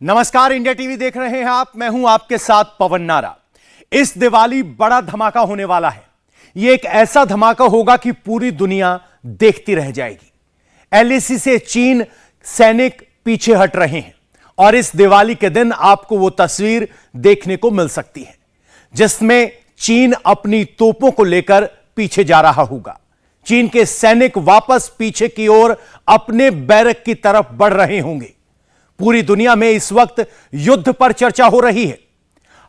नमस्कार, India TV देख रहे हैं आप। मैं हूं आपके साथ पवन नारा। इस दिवाली बड़ा धमाका होने वाला है। यह एक ऐसा धमाका होगा कि पूरी दुनिया देखती रह जाएगी। एलएसी से चीन सैनिक पीछे हट रहे हैं और इस दिवाली के दिन आपको वो तस्वीर देखने को मिल सकती है जिसमें चीन अपनी तोपों को लेकर पीछे जा रहा होगा। चीन के सैनिक वापस पीछे की ओर अपने बैरक की तरफ बढ़ रहे होंगे। पूरी दुनिया में इस वक्त युद्ध पर चर्चा हो रही है।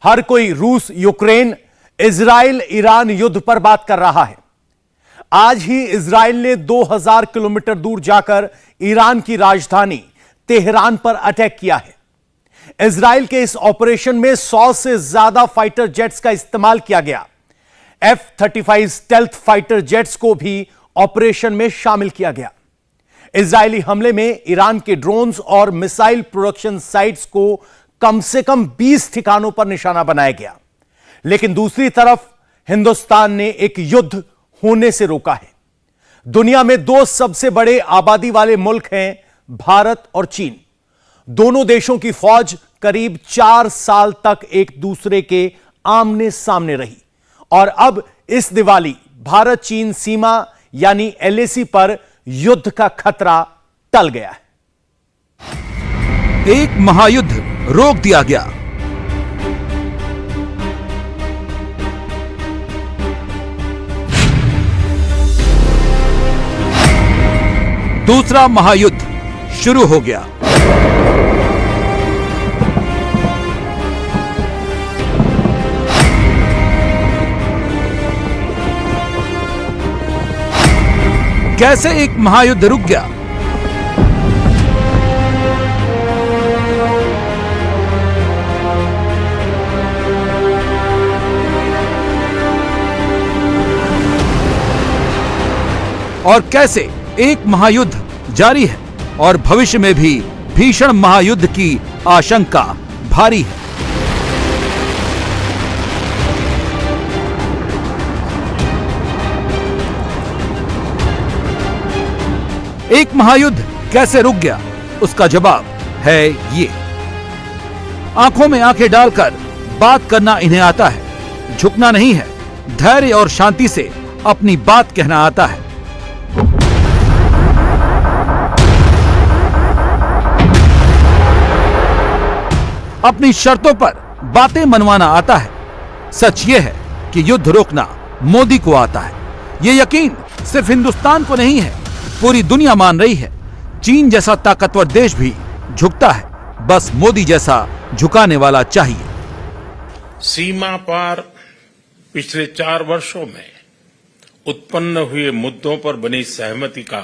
हर कोई रूस, यूक्रेन, इजराइल, ईरान युद्ध पर बात कर रहा है। आज ही इजराइल ने 2000 किलोमीटर दूर जाकर ईरान की राजधानी तेहरान पर अटैक किया है। इजराइल के इस ऑपरेशन में 100 से ज्यादा फाइटर जेट्स का इस्तेमाल किया गया। F-35 स्टेल्थ फाइटर जेट्स को भी ऑपरेशन में शामिल किया गया। इजरायली हमले में ईरान के ड्रोन्स और मिसाइल प्रोडक्शन साइट्स को कम से कम 20 ठिकानों पर निशाना बनाया गया। लेकिन दूसरी तरफ हिंदुस्तान ने एक युद्ध होने से रोका है। दुनिया में दो सबसे बड़े आबादी वाले मुल्क हैं, भारत और चीन। दोनों देशों की फौज करीब 4 साल तक एक दूसरे के आमने सामने रही और अब इस दिवाली भारत चीन सीमा यानी एलएसी पर युद्ध का खतरा टल गया है। एक महायुद्ध रोक दिया गया। दूसरा महायुद्ध शुरू हो गया। कैसे एक महायुद्ध रुक गया? और कैसे एक महायुद्ध जारी है और भविष्य में भी भीषण महायुद्ध की आशंका भारी है। एक महायुद्ध कैसे रुक गया? उसका जवाब है ये। आंखों में आंखें डालकर बात करना इन्हें आता है। झुकना नहीं है, धैर्य और शांति से अपनी बात कहना आता है। अपनी शर्तों पर बातें मनवाना आता है। सच ये है कि युद्ध रोकना मोदी को आता है। ये यकीन सिर्फ हिंदुस्तान को नहीं है, पूरी दुनिया मान रही है। चीन जैसा ताकतवर देश भी झुकता है, बस मोदी जैसा झुकाने वाला चाहिए। सीमा पार पिछले 4 वर्षों में उत्पन्न हुए मुद्दों पर बनी सहमति का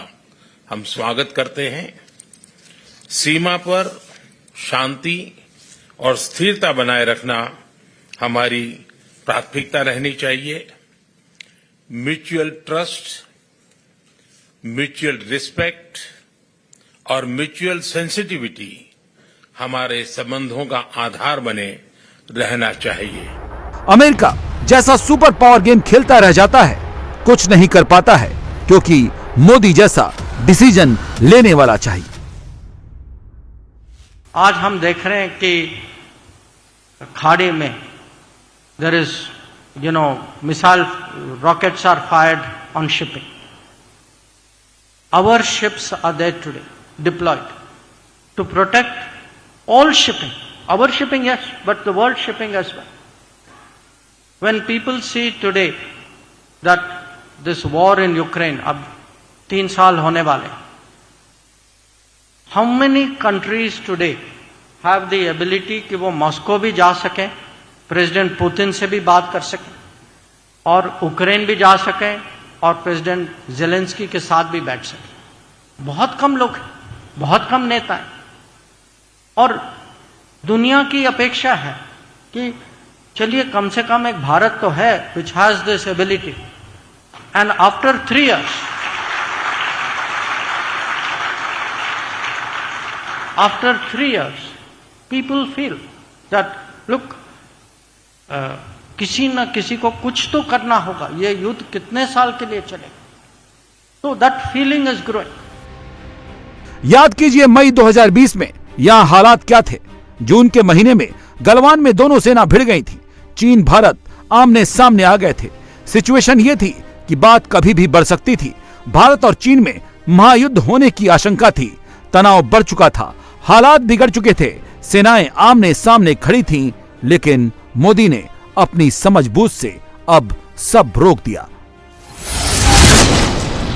हम स्वागत करते हैं। सीमा पर शांति और स्थिरता बनाए रखना हमारी प्राथमिकता रहनी चाहिए। म्यूचुअल ट्रस्ट, म्यूचुअल रिस्पेक्ट और म्यूचुअल सेंसिटिविटी हमारे संबंधों का आधार बने रहना चाहिए। अमेरिका जैसा सुपर पावर गेम खेलता रह जाता है, कुछ नहीं कर पाता है क्योंकि मोदी जैसा डिसीजन लेने वाला चाहिए। आज हम देख रहे हैं कि खाड़ी में there is missile rockets are fired on shipping. Our ships are there today, deployed to protect all shipping. Our shipping, yes, but the world shipping as well. When people see today that this war in Ukraine, अब 3 साल होने वाले, how many countries today have the ability कि वो Moscow भी जा सकें, president Putin से भी बात कर सकें और यूक्रेन भी जा सकें और प्रेसिडेंट जेलेंस्की के साथ भी बैठ सके? बहुत कम लोग हैं, बहुत कम नेता हैं। और दुनिया की अपेक्षा है कि चलिए कम से कम एक भारत तो है which has this ability. And after 3 years, after 3 years, people feel that look, किसी न किसी को कुछ तो करना होगा, ये युद्ध कितने साल के लिए चलेगा। तो दैट फीलिंग इज ग्रोइंग। याद कीजिए मई 2020 में यहां हालात क्या थे। जून के महीने में गलवान में दोनों सेना भिड़ गई थी। चीन भारत आमने सामने आ गए थे। सिचुएशन ये थी कि बात कभी भी बढ़ सकती थी। भारत और चीन में महायुद्ध होने की आशंका थी। तनाव बढ़ चुका था, हालात बिगड़ चुके थे, सेनाएं आमने सामने खड़ी थीं, लेकिन मोदी ने अपनी समझबूझ से अब सब रोक दिया।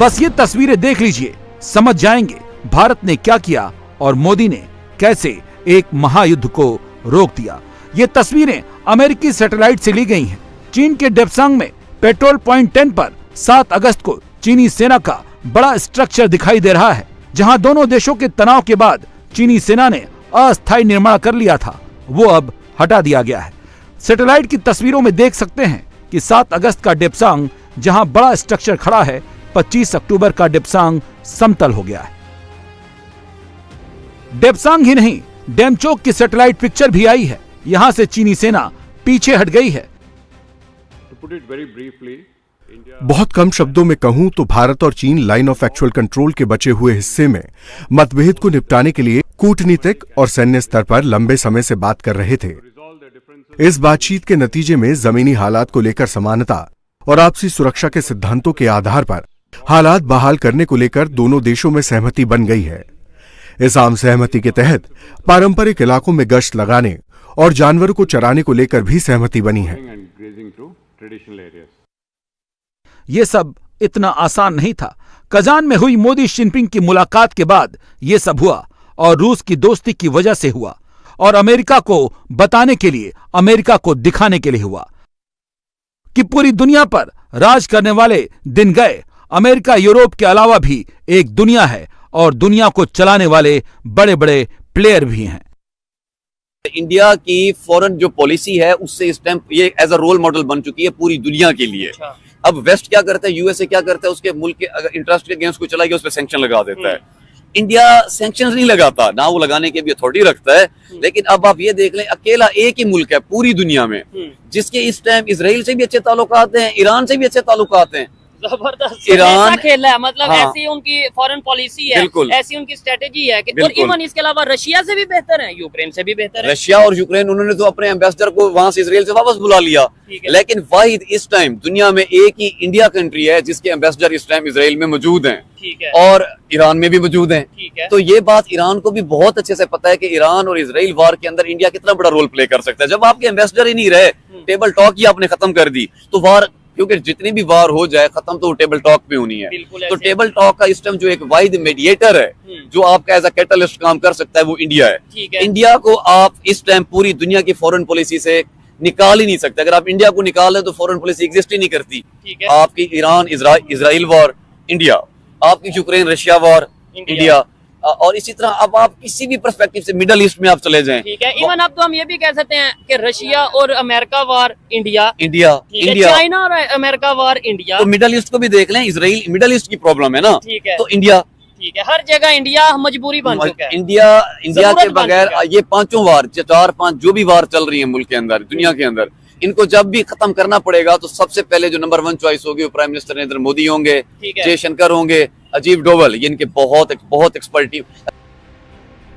बस ये तस्वीरें देख लीजिए, समझ जाएंगे भारत ने क्या किया और मोदी ने कैसे एक महायुद्ध को रोक दिया। ये तस्वीरें अमेरिकी सैटेलाइट से ली गई हैं। चीन के डेप्सांग में पेट्रोल पॉइंट 10 पर 7 अगस्त को चीनी सेना का बड़ा स्ट्रक्चर दिखाई दे रहा है, जहां दोनों देशों के तनाव के बाद चीनी सेना ने अस्थायी निर्माण कर लिया था, वो अब हटा दिया गया है। सैटेलाइट की तस्वीरों में देख सकते हैं कि 7 अगस्त का डेप्सांग जहां बड़ा स्ट्रक्चर खड़ा है, 25 अक्टूबर का डेप्सांग समतल हो गया है। डेप्सांग ही नहीं, डेमचोक की सैटेलाइट पिक्चर भी आई है। यहां से चीनी सेना पीछे हट गई है। बहुत कम शब्दों में कहूं तो भारत और चीन लाइन ऑफ एक्चुअल कंट्रोल के बचे हुए हिस्से में मतभेद को निपटाने के लिए कूटनीतिक और सैन्य स्तर पर लंबे समय से बात कर रहे थे। इस बातचीत के नतीजे में जमीनी हालात को लेकर समानता और आपसी सुरक्षा के सिद्धांतों के आधार पर हालात बहाल करने को लेकर दोनों देशों में सहमति बन गई है। इस आम सहमति के तहत पारंपरिक इलाकों में गश्त लगाने और जानवरों को चराने को लेकर भी सहमति बनी है। ये सब इतना आसान नहीं था। कजान में हुई मोदी जिनपिंग की मुलाकात के बाद ये सब हुआ और रूस की दोस्ती की वजह से हुआ और अमेरिका को बताने के लिए, अमेरिका को दिखाने के लिए हुआ कि पूरी दुनिया पर राज करने वाले दिन गए। अमेरिका यूरोप के अलावा भी एक दुनिया है और दुनिया को चलाने वाले बड़े बड़े प्लेयर भी हैं। इंडिया की फॉरेन जो पॉलिसी है उससे इस टाइम ये एज अ रोल मॉडल बन चुकी है पूरी दुनिया के लिए। अब वेस्ट क्या करता है, यूएसए क्या करता है, उसके मुल्क के अगर इंटरेस्ट के अगेंस्ट कोई चला गया उस पर सैंक्शन लगा देता है। इंडिया सैंक्शन नहीं लगाता, ना वो लगाने की भी अथॉरिटी रखता है। लेकिन अब आप ये देख लें, अकेला एक ही मुल्क है पूरी दुनिया में जिसके इस टाइम इजराइल से भी अच्छे ताल्लुकात हैं, ईरान से भी अच्छे ताल्लुकात हैं। जबरदस्त ईरान खेला है, मतलब हाँ, ऐसी उनकी फॉरेन पॉलिसी है, बिल्कुल ऐसी उनकी स्ट्रेटेजी है कि और इवन इसके अलावा रशिया से भी बेहतर है, यूक्रेन से भी बेहतर है। रशिया और यूक्रेन उन्होंने तो अपने एम्बेसडर को वहां से इजराइल से वापस बुला लिया। लेकिन वाहिद इस टाइम दुनिया में एक ही इंडिया कंट्री है जिसके एम्बेसडर इस टाइम इजराइल में मौजूद हैं और ईरान में भी मौजूद हैं। तो ये बात ईरान को भी बहुत अच्छे से पता है कि ईरान और इजराइल वार के अंदर इंडिया कितना बड़ा रोल प्ले कर सकता है। जब आपके एम्बेसडर ही नहीं रहे, टेबल टॉक ही आपने खत्म कर दी, तो वार, क्योंकि जितनी भी वार हो जाए खत्म तो टेबल टॉक पे होनी है। तो टेबल टॉक का इस टाइम जो एक वाइड मीडिएटर है जो आपका एज अ कैटलिस्ट काम कर सकता है वो इंडिया है। इंडिया को आप इस टाइम पूरी दुनिया की फॉरेन पॉलिसी से निकाल ही नहीं सकते। अगर आप इंडिया को निकालें तो फॉरेन पॉलिसी एग्जिस्ट ही नहीं करती। आपकी ईरान इजराइल वॉर इंडिया, आपकी यूक्रेन रशिया वॉर इंडिया, और इसी तरह अब आप किसी भी पर्सपेक्टिव से मिडल ईस्ट में आप चले जाएं। ठीक है, इवन अब तो हम ये भी कह सकते हैं कि रशिया और अमेरिका वार इंडिया, चाइना और अमेरिका वार इंडिया। तो मिडल ईस्ट को भी देख लें, इजराइल मिडल ईस्ट की प्रॉब्लम है ना, ठीक है, तो इंडिया, ठीक है, हर जगह इंडिया मजबूरी बन चुका है। इंडिया के बगैर ये 5 वार, 4-5 जो भी वार चल रही है मुल्क के अंदर, दुनिया के अंदर, इनको जब भी खत्म करना पड़ेगा तो सबसे पहले जो नंबर 1 चॉइस होगी वो प्राइम मिनिस्टर नरेंद्र मोदी होंगे, जयशंकर होंगे, अजीब डोवल, ये इनके बहुत एक्सपर्टी।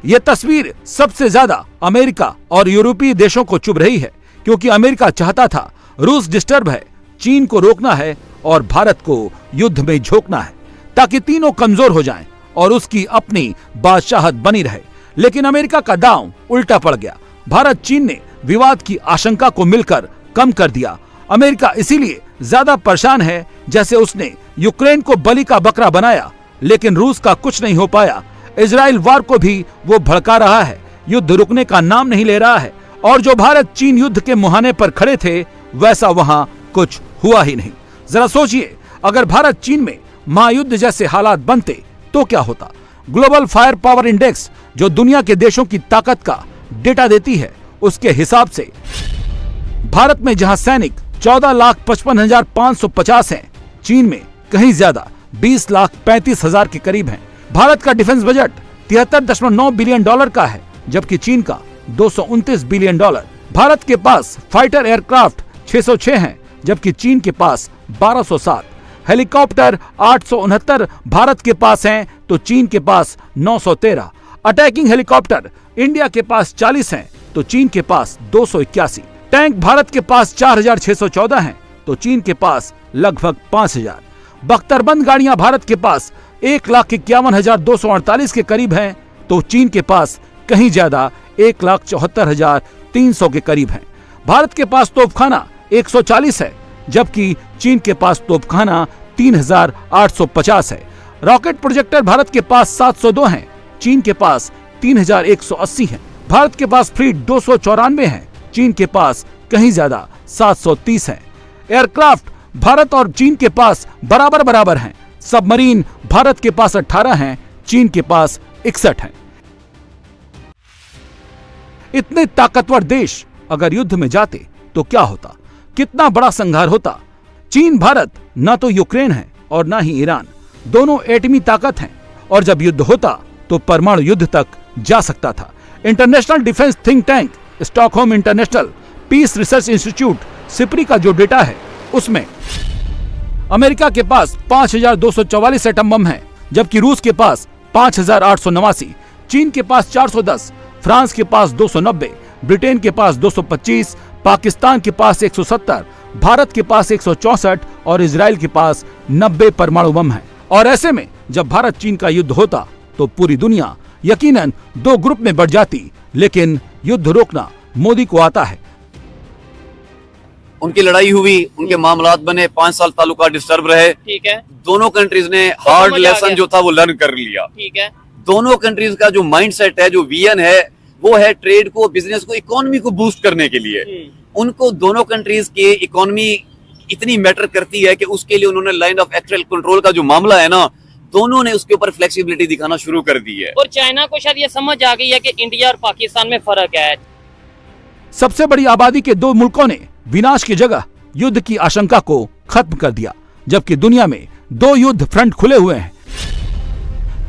ये तस्वीर सबसे ज्यादा अमेरिका और यूरोपीय देशों को चुभ रही है, क्योंकि अमेरिका चाहता था रूस डिस्टर्ब है, चीन को रोकना है और भारत को युद्ध में झोंकना है ताकि तीनों कमजोर हो जाएं और उसकी अपनी बादशाहत बनी रहे। लेकिन अमेरिका का दांव उल्टा पड़ गया। भारत चीन ने विवाद की आशंका को मिलकर कम कर दिया। अमेरिका इसीलिए ज्यादा परेशान है जैसे उसने यूक्रेन को बलि का बकरा बनाया, लेकिन रूस का कुछ नहीं हो पाया। इजराइल वार को भी वो भड़का रहा है, युद्ध रुकने का नाम नहीं ले रहा है, और जो भारत चीन युद्ध के मुहाने पर खड़े थे वैसा वहां कुछ हुआ ही नहीं। जरा सोचिए, अगर भारत चीन में महायुद्ध जैसे हालात बनते तो क्या होता। ग्लोबल फायर पावर इंडेक्स जो दुनिया के देशों की ताकत का डेटा देती है, उसके हिसाब से भारत में जहां सैनिक 14,55,550 हैं, चीन में कहीं ज्यादा 20,35,000 के करीब हैं। भारत का डिफेंस बजट $73.9 बिलियन का है, जबकि चीन का $229 बिलियन। भारत के पास फाइटर एयरक्राफ्ट 606 हैं, जबकि चीन के पास 1207। हेलीकॉप्टर 869 भारत के पास हैं तो चीन के पास 913। अटैकिंग हेलीकॉप्टर इंडिया के पास 40 हैं तो चीन के पास 281। टैंक भारत के पास 4614 हैं तो चीन के पास लगभग 5000। बख्तरबंद गाड़ियां भारत के पास 1,51,248 के करीब हैं तो चीन के पास कहीं ज्यादा 1,74,300 के करीब हैं। भारत के पास तोपखाना 140 है जबकि चीन के पास तोपखाना 3,850 है। रॉकेट प्रोजेक्टर भारत के पास 702 हैं, चीन के पास 3,180 हैं। भारत के पास फ्लीट 294 है, चीन के पास कहीं ज्यादा 730 है। एयरक्राफ्ट भारत और चीन के पास बराबर बराबर हैं। सबमरीन भारत के पास 18 हैं, चीन के पास 61 हैं। इतने ताकतवर देश अगर युद्ध में जाते तो क्या होता, कितना बड़ा संघार होता। चीन भारत न तो यूक्रेन है और न ही ईरान, दोनों एटमी ताकत हैं और जब युद्ध होता तो परमाणु युद्ध तक जा सकता था। International defence think tank Stockholm international peace research institute SIPRI का जो डेटा है उसमें अमेरिका के पास 5,244 एटम बम है जबकि रूस के पास 5,889, चीन के पास 410, फ्रांस के पास 290, ब्रिटेन के पास 225, पाकिस्तान के पास 170, भारत के पास 164 और इजराइल के पास 90 परमाणु बम है। और ऐसे में जब भारत चीन का युद्ध होता तो पूरी दुनिया यकीनन दो ग्रुप में बढ़ जाती, लेकिन युद्ध रोकना मोदी को आता है। उनकी लड़ाई हुई, उनके मामलात बने, 5 साल ताल्लुकात डिस्टर्ब रहे। ठीक है। दोनों कंट्रीज ने हार्ड लेसन जो था वो लर्न कर लिया। ठीक है। दोनों कंट्रीज का जो माइंडसेट है, जो विजन है, वो है ट्रेड को, बिजनेस को, इकोनॉमी को बूस्ट करने के लिए। उनको दोनों कंट्रीज की इकोनॉमी इतनी मैटर करती है कि उसके लिए उन्होंने लाइन ऑफ एक्चुअल कंट्रोल का जो मामला है ना, दोनों ने उसके ऊपर फ्लेक्सिबिलिटी दिखाना शुरू कर दी है। और चाइना को शायद ये समझ आ गई है कि इंडिया और पाकिस्तान में फर्क है। सबसे बड़ी आबादी के दो मुल्कों ने विनाश की जगह युद्ध की आशंका को खत्म कर दिया, जबकि दुनिया में दो युद्ध फ्रंट खुले हुए हैं।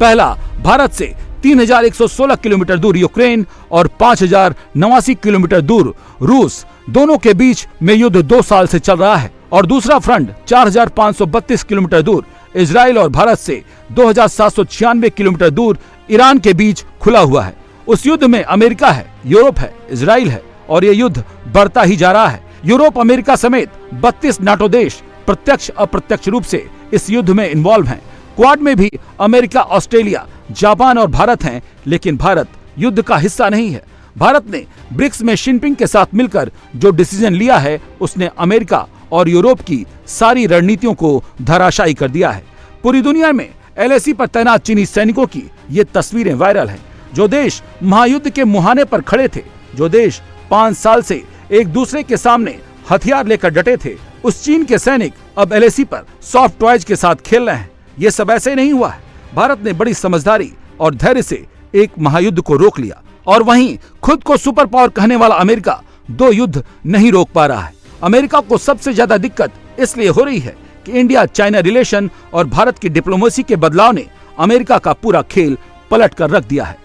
पहला भारत से 3,116 किलोमीटर दूर यूक्रेन और 5,089 किलोमीटर दूर रूस, दोनों के बीच में युद्ध 2 साल से चल रहा है। और दूसरा फ्रंट 4,532 किलोमीटर दूर इजराइल और भारत से 2,796 किलोमीटर दूर ईरान के बीच खुला हुआ है। उस युद्ध में अमेरिका है, यूरोप है, इजराइल है और ये युद्ध बढ़ता ही जा रहा है। यूरोप, अमेरिका समेत 32 नाटो देश प्रत्यक्ष अप्रत्यक्ष रूप से इस युद्ध में इन्वॉल्व हैं। क्वाड में भी अमेरिका, ऑस्ट्रेलिया, जापान और भारत हैं, लेकिन भारत युद्ध का हिस्सा नहीं है। भारत ने ब्रिक्स में जिनपिंग के साथ मिलकर जो डिसीजन लिया है उसने अमेरिका और यूरोप की सारी रणनीतियों को धराशायी कर दिया है। पूरी दुनिया में LAC पर तैनात चीनी सैनिकों की ये तस्वीरें वायरल हैं। जो देश महायुद्ध के मुहाने पर खड़े थे, जो देश 5 साल से एक दूसरे के सामने हथियार लेकर डटे थे, उस चीन के सैनिक अब LAC पर सॉफ्ट टॉयज के साथ खेल रहे हैं। ये सब ऐसे नहीं हुआ है। भारत ने बड़ी समझदारी और धैर्य से एक महायुद्ध को रोक लिया और वहीं खुद को सुपर पावर कहने वाला अमेरिका 2 युद्ध नहीं रोक पा रहा है। अमेरिका को सबसे ज्यादा दिक्कत इसलिए हो रही है कि इंडिया चाइना रिलेशन और भारत की डिप्लोमेसी के बदलाव ने अमेरिका का पूरा खेल पलट कर रख दिया है।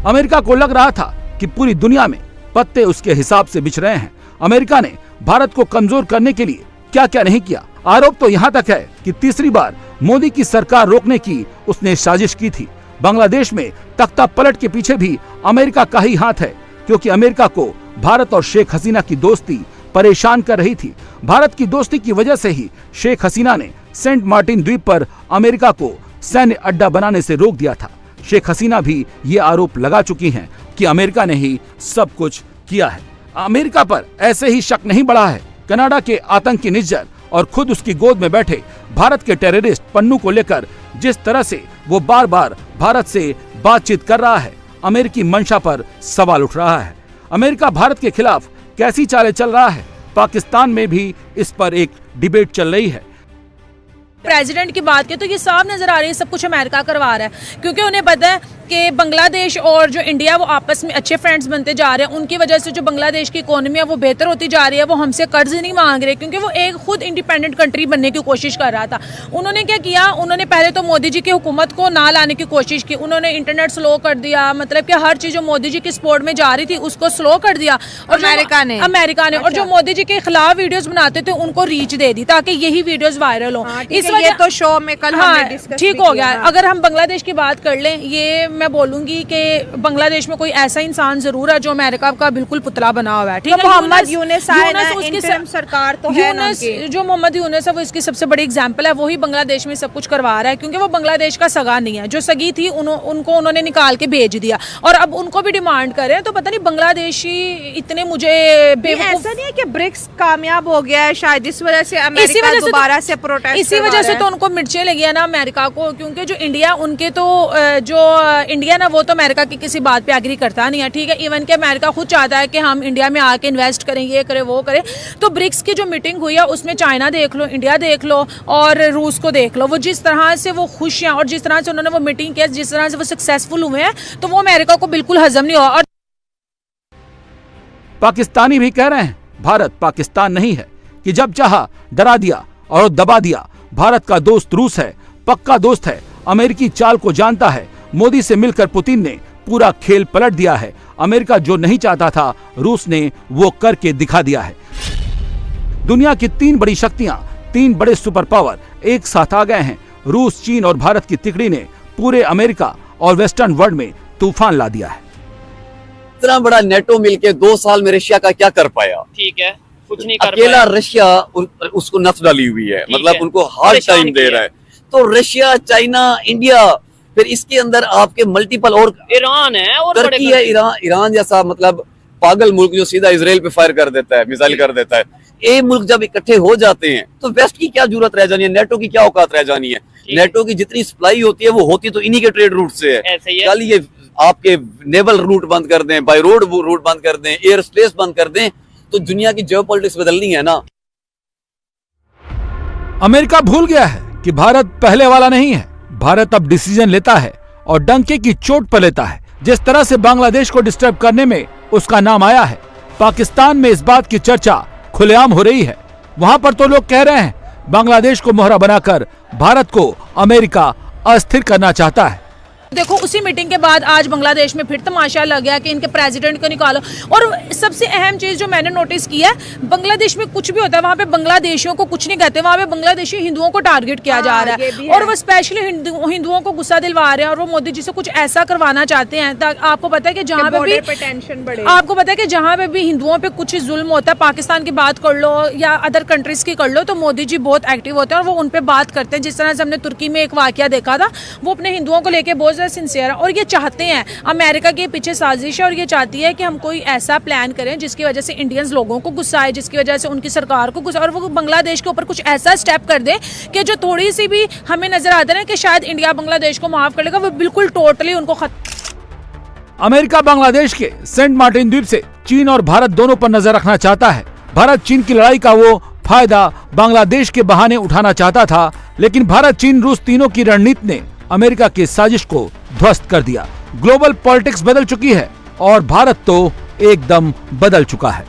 अमेरिका को लग रहा था कि पूरी दुनिया में पत्ते उसके हिसाब से बिछ रहे हैं। अमेरिका ने भारत को कमजोर करने के लिए क्या क्या नहीं किया। आरोप तो यहाँ तक है कि तीसरी बार मोदी की सरकार रोकने की उसने साजिश की थी। बांग्लादेश में तख्ता पलट के पीछे भी अमेरिका का ही हाथ है, क्योंकि अमेरिका को भारत और शेख हसीना की दोस्ती परेशान कर रही थी। भारत की दोस्ती की वजह से ही शेख हसीना ने सेंट मार्टिन द्वीप पर अमेरिका को सैन्य अड्डा बनाने से रोक दिया था। शेख हसीना भी ये आरोप लगा चुकी हैं कि अमेरिका ने ही सब कुछ किया है। अमेरिका पर ऐसे ही शक नहीं बढ़ा है। कनाडा के आतंकी निज्जर और खुद उसकी गोद में बैठे भारत के टेररिस्ट पन्नू को लेकर जिस तरह से वो बार बार भारत से बातचीत कर रहा है, अमेरिकी मंशा पर सवाल उठ रहा है। अमेरिका भारत के खिलाफ कैसी चालें चल रहा है, पाकिस्तान में भी इस पर एक डिबेट चल रही है। प्रेसिडेंट की बात की तो ये साफ नजर आ रही है सब कुछ अमेरिका करवा रहा है, क्योंकि उन्हें पता है कि बांग्लादेश और जो इंडिया वो आपस में अच्छे फ्रेंड्स बनते जा रहे हैं। उनकी वजह से जो बांग्लादेश की इकोनॉमी है वो बेहतर होती जा रही है। वो हमसे कर्ज नहीं मांग रहे, क्योंकि वो एक खुद इंडिपेंडेंट कंट्री बनने की कोशिश कर रहा था। उन्होंने क्या किया, उन्होंने पहले तो मोदी जी की हुकूमत को ना लाने की कोशिश की। उन्होंने इंटरनेट स्लो कर दिया, मतलब कि हर चीज़ जो मोदी जी की सपोर्ट में जा रही थी उसको स्लो कर दिया। और अमेरिका ने और जो मोदी जी के खिलाफ वीडियोज बनाते थे उनको रीच दे दी ताकि यही वीडियोज वायरल हो। इस वजह तो शो में कल ठीक हो गया। अगर हम बांग्लादेश की बात कर लें, ये मैं बोलूंगी कि बांग्लादेश में कोई ऐसा इंसान जरूर है जो अमेरिका का बिल्कुल पुतला बना हुआ है, ठीक है। मोहम्मद यूनुस उसकी सरकार तो है ना, जो मोहम्मद यूनुस है वो इसकी सबसे बड़ी एग्जांपल है। वही बांग्लादेश में सब कुछ करवा रहा है, क्योंकि वो बांग्लादेश का सगा नहीं है। जो सगी थी उनको उन्होंने निकाल के भेज दिया, और अब उनको भी डिमांड करें तो पता नहीं बांग्लादेशी इतने मुझे ऐसा नहीं है कि ब्रिक्स कामयाब हो गया है शायद इस वजह से अमेरिका दोबारा से प्रोटेस्ट, इसी वजह से तो उनको मिर्चें लगी है ना अमेरिका को, क्योंकि जो इंडिया उनके तो जो इंडिया ना वो तो अमेरिका की किसी बात पे एग्री करता नहीं है, ठीक है। इवन कि अमेरिका खुद चाहता है कि हम इंडिया में आके इन्वेस्ट करें, ये करें वो करें। तो ब्रिक्स की जो मीटिंग हुई है उसमें चाइना देख लो, इंडिया देख लो और रूस को देख लो, वो जिस तरह से वो खुश हैं और जिस तरह से उन्होंने वो मीटिंग किया, जिस तरह से वो सक्सेसफुल हुए हैं, तो वो अमेरिका को बिल्कुल हजम नहीं हुआ। और पाकिस्तानी भी कह रहे हैं भारत पाकिस्तान नहीं है, कि जब चाहा डरा दिया और दबा दिया। भारत का दोस्त रूस है, पक्का दोस्त है, अमेरिकी चाल को जानता है। मोदी से मिलकर पुतिन ने पूरा खेल पलट दिया है। अमेरिका जो नहीं चाहता था रूस ने वो करके दिखा दिया है। दुनिया की 3 बड़ी शक्तियां, 3 बड़े सुपर पावर एक साथ आ गए हैं। रूस, चीन और भारत की तिकड़ी ने पूरे अमेरिका और वेस्टर्न वर्ल्ड में तूफान ला दिया है। इतना बड़ा नेटो मिलके 2 साल में रशिया का क्या कर पाया? ठीक है, कुछ नहीं कर अकेला रशिया उसको नस डाली हुई है, मतलब उनको हार्ड टाइम दे रहा है। तो रशिया, चाइना, इंडिया, फिर इसके अंदर आपके मल्टीपल और ईरान है और तुर्की है, ईरान जैसा मतलब पागल मुल्क जो सीधा इजराइल पे फायर कर देता है, मिसाइल कर देता है। ये मुल्क जब इकट्ठे हो जाते हैं तो वेस्ट की क्या जरूरत रह जानी है, नेटो की क्या औकात रह जानी है। नेटो की जितनी सप्लाई होती है वो होती तो इन्हीं के ट्रेड रूट से है। कल ये आपके नेवल रूट बंद कर दें, बाय रोड रूट बंद कर दें, एयर स्पेस बंद कर दें, तो दुनिया की जियोपॉलिटिक्स बदलनी है ना। अमेरिका भूल गया है कि भारत पहले वाला नहीं है। भारत अब डिसीजन लेता है और डंके की चोट पर लेता है। जिस तरह से बांग्लादेश को डिस्टर्ब करने में उसका नाम आया है, पाकिस्तान में इस बात की चर्चा खुलेआम हो रही है। वहां पर तो लोग कह रहे हैं बांग्लादेश को मोहरा बनाकर भारत को अमेरिका अस्थिर करना चाहता है। देखो उसी मीटिंग के बाद आज बांग्लादेश में फिर तमाशा लग गया कि इनके प्रेसिडेंट को निकालो। और सबसे अहम चीज जो मैंने नोटिस की है, बांग्लादेश में कुछ भी होता है वहाँ पे बांग्लादेशियों को कुछ नहीं कहते, वहाँ पे बांग्लादेशी हिंदुओं को टारगेट किया जा रहा है और वो स्पेशली हिंदुओं को गुस्सा दिलवा रहे हैं। और वो मोदी जी से कुछ ऐसा करवाना चाहते हैं। आपको पता है कि जहाँ पे भी टेंशन बढ़े, आपको पता है कि जहाँ पे भी हिंदुओं पे कुछ जुल्म होता है, पाकिस्तान की बात कर लो या अदर कंट्रीज की कर लो, तो मोदी जी बहुत एक्टिव होते हैं और वो उन पे बात करते हैं। जिस तरह से हमने तुर्की में एक वाकया देखा था, वो अपने हिंदुओं को लेकर बहुत ज्यादा सिंसियर है। और ये चाहते हैं, अमेरिका के पीछे साजिश है और ये चाहती है कि हम कोई ऐसा प्लान करें जिसकी वजह से इंडियंस लोगों को गुस्सा आए, जिसकी वजह से उनकी सरकार को गुस्सा, और वो बांग्लादेश के ऊपर कुछ ऐसा स्टेप कर दे कि जो थोड़ी सी भी हमें नजर आता है कि शायद इंडिया बांग्लादेश को माफ कर लेगा, वो बिल्कुल टोटली उनको अमेरिका बांग्लादेश के सेंट मार्टिन द्वीप से चीन और भारत दोनों पर नजर रखना चाहता है। भारत चीन की लड़ाई का वो फायदा बांग्लादेश के बहाने उठाना चाहता था, लेकिन भारत, चीन, रूस तीनों की रणनीति ने अमेरिका की साजिश को ध्वस्त कर दिया। ग्लोबल पॉलिटिक्स बदल चुकी है और भारत तो एकदम बदल चुका है।